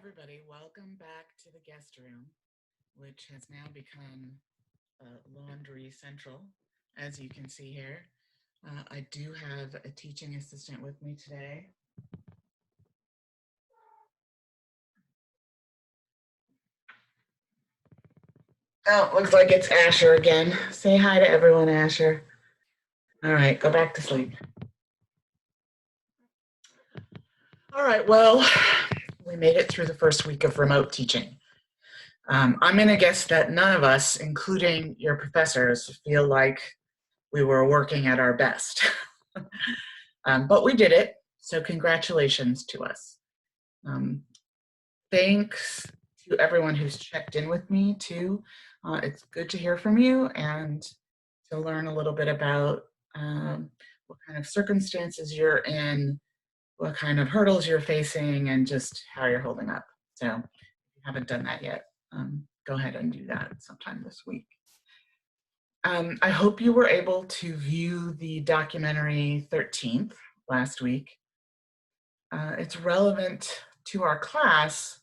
everybody. Welcome back to the guest room, which has now become Laundry Central, as you can see here. I do have a teaching assistant with me today. Oh, looks like it's Asher again. Say hi to everyone, Asher. All right, go back to sleep. All right, well, we made it through the first week of remote teaching. I'm going to guess that none of us, including your professors, feel like we were working at our best. But we did it, so congratulations to us. Thanks to everyone who's checked in with me too. It's good to hear from you and to learn a little bit about what kind of circumstances you're in, what kind of hurdles you're facing, and just how you're holding up. So if you haven't done that yet, go ahead and do that sometime this week. I hope you were able to view the documentary 13th last week. It's relevant to our class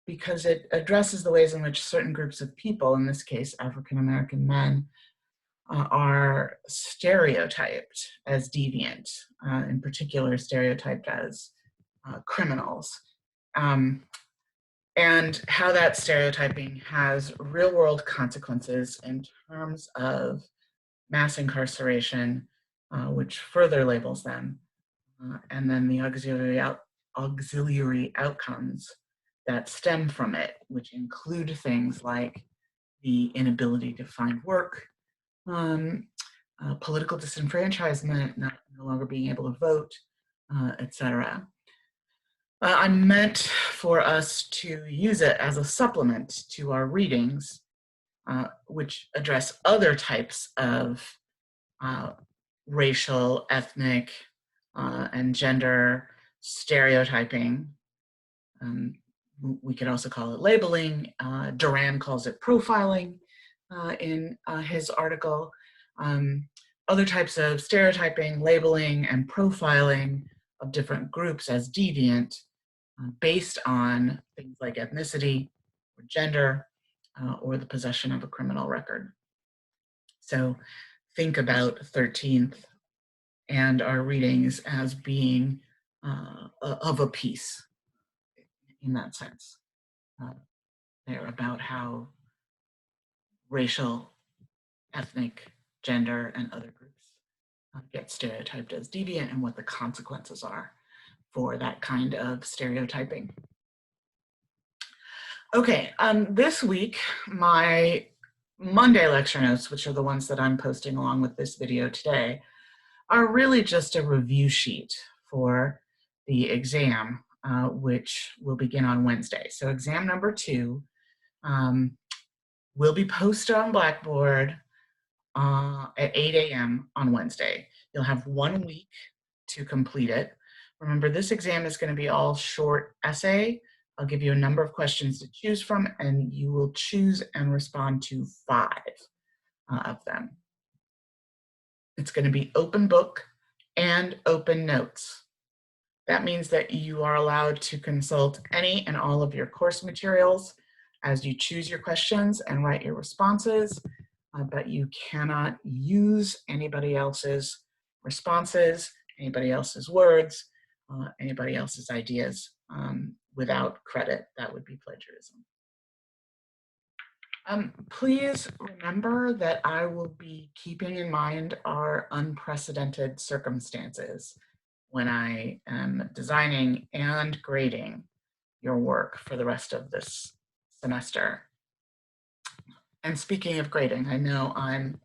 because it addresses the ways in which certain groups of people, in this case African American men, are stereotyped as deviant, in particular stereotyped as criminals, and how that stereotyping has real world consequences in terms of mass incarceration, which further labels them, and then the auxiliary outcomes that stem from it, which include things like the inability to find work, political disenfranchisement, no longer being able to vote, etc. I meant for us to use it as a supplement to our readings, which address other types of racial, ethnic, and gender stereotyping. We could also call it labeling. Duran calls it profiling in his article. Other types of stereotyping, labeling, and profiling of different groups as deviant based on things like ethnicity or gender or the possession of a criminal record. So think about 13th and our readings as being of a piece in that sense. They're about how racial, ethnic, gender, and other groups get stereotyped as deviant and what the consequences are for that kind of stereotyping. Okay, this week, my Monday lecture notes, which are the ones that I'm posting along with this video today, are really just a review sheet for the exam, which will begin on Wednesday. So exam number 2 will be posted on Blackboard at 8 a.m. on Wednesday. You'll have 1 week to complete it. Remember, this exam is going to be all short essay. I'll give you a number of questions to choose from, and you will choose and respond to 5 of them. It's going to be open book and open notes. That means that you are allowed to consult any and all of your course materials as you choose your questions and write your responses, but you cannot use anybody else's responses, anybody else's words, anybody else's ideas without credit. That would be plagiarism. Please remember that I will be keeping in mind our unprecedented circumstances when I am designing and grading your work for the rest of this semester. And speaking of grading, I know I'm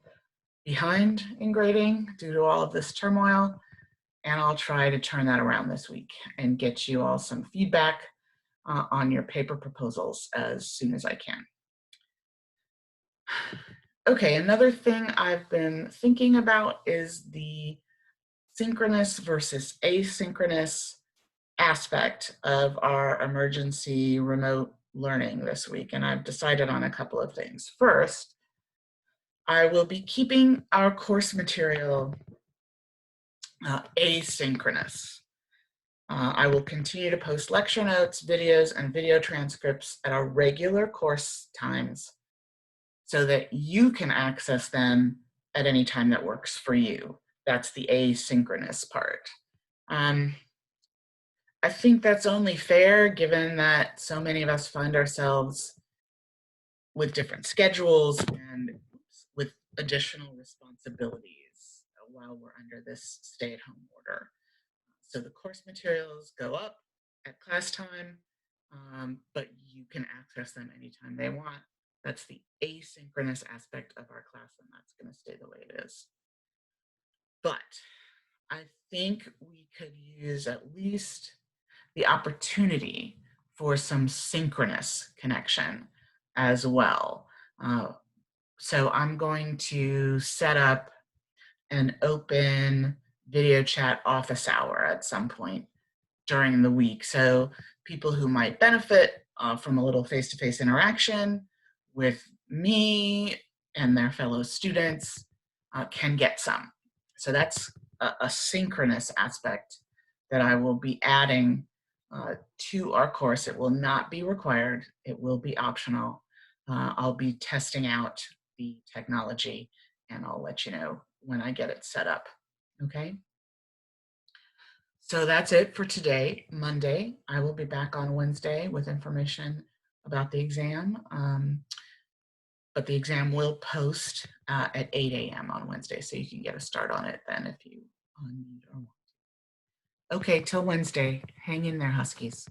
behind in grading due to all of this turmoil, and I'll try to turn that around this week and get you all some feedback on your paper proposals as soon as I can. Okay, another thing I've been thinking about is the synchronous versus asynchronous aspect of our emergency remote learning this week, and I've decided on a couple of things. First, I will be keeping our course material asynchronous. I will continue to post lecture notes, videos, and video transcripts at our regular course times so that you can access them at any time that works for you. That's the asynchronous part. I think that's only fair given that so many of us find ourselves with different schedules and with additional responsibilities while we're under this stay-at-home order. So the course materials go up at class time, but you can access them anytime they want. That's the asynchronous aspect of our class, and that's going to stay the way it is. But I think we could use at least the opportunity for some synchronous connection as well. So I'm going to set up an open video chat office hour at some point during the week. So people who might benefit from a little face-to-face interaction with me and their fellow students can get some. So that's a synchronous aspect that I will be adding to our course. It will not be required. It will be optional. I'll be testing out the technology and I'll let you know when I get it set up. Okay. So that's it for today, Monday. I will be back on Wednesday with information about the exam. But the exam will post at 8 a.m. on Wednesday, so you can get a start on it then if you need or want. Okay, till Wednesday. Hang in there, Huskies.